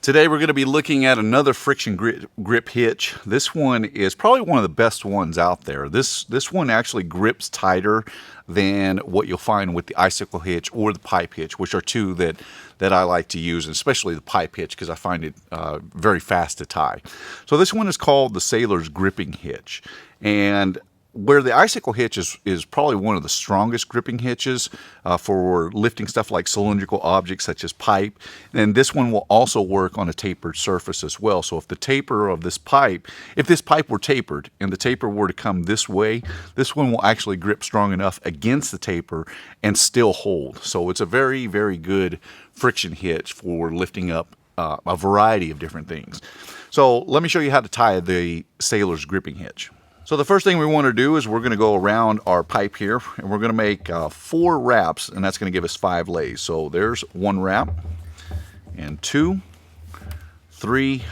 Today we're going to be looking at another friction grip hitch. This one is probably one of the best ones out there. This one actually grips tighter than what you'll find with the Icicle Hitch or the pipe hitch, which are two that I like to use, and especially the pipe hitch because I find it very fast to tie. So this one is called the Sailor's Gripping Hitch, and where the Icicle Hitch is probably one of the strongest gripping hitches for lifting stuff like cylindrical objects such as pipe, and this one will also work on a tapered surface as well. So if the taper of this pipe, if this pipe were tapered and the taper were to come this way, this one will actually grip strong enough against the taper and still hold. So it's a very, very good friction hitch for lifting up a variety of different things. So let me show you how to tie the Sailor's Gripping Hitch. So the first thing we want to do is we're going to go around our pipe here, and we're going to make 4 wraps, and that's going to give us 5 lays. So there's 1 wrap, and 2, 3,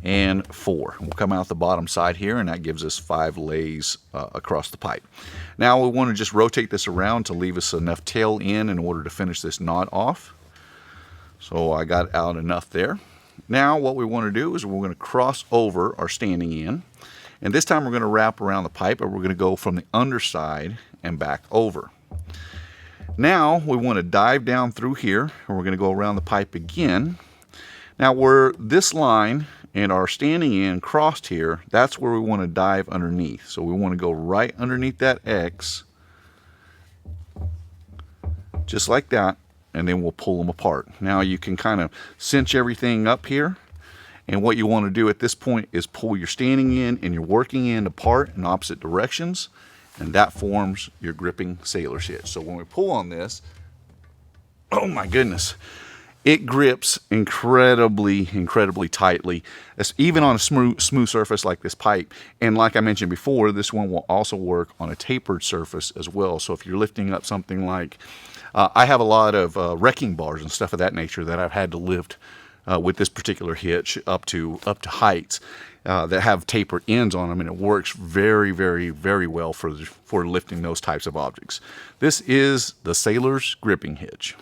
and 4. We'll come out the bottom side here, and that gives us 5 lays across the pipe. Now we want to just rotate this around to leave us enough tail in order to finish this knot off. So I got out enough there. Now what we want to do is we're going to cross over our standing in. And this time we're going to wrap around the pipe, and we're going to go from the underside and back over. Now we want to dive down through here, and we're going to go around the pipe again. Now where this line and our standing in crossed here, that's where we want to dive underneath. So we want to go right underneath that X, just like that, and then we'll pull them apart. Now you can kind of cinch everything up here. And what you want to do at this point is pull your standing in and your working end apart in opposite directions, and that forms your gripping sailor's hitch. So when we pull on this, oh my goodness, it grips incredibly tightly, even on a smooth surface like this pipe. And like I mentioned before, this one will also work on a tapered surface as well. So if you're lifting up something like, I have a lot of wrecking bars and stuff of that nature that I've had to lift with this particular hitch up to heights that have tapered ends on them, and it works very well for lifting those types of objects. This is the Sailor's Gripping Hitch.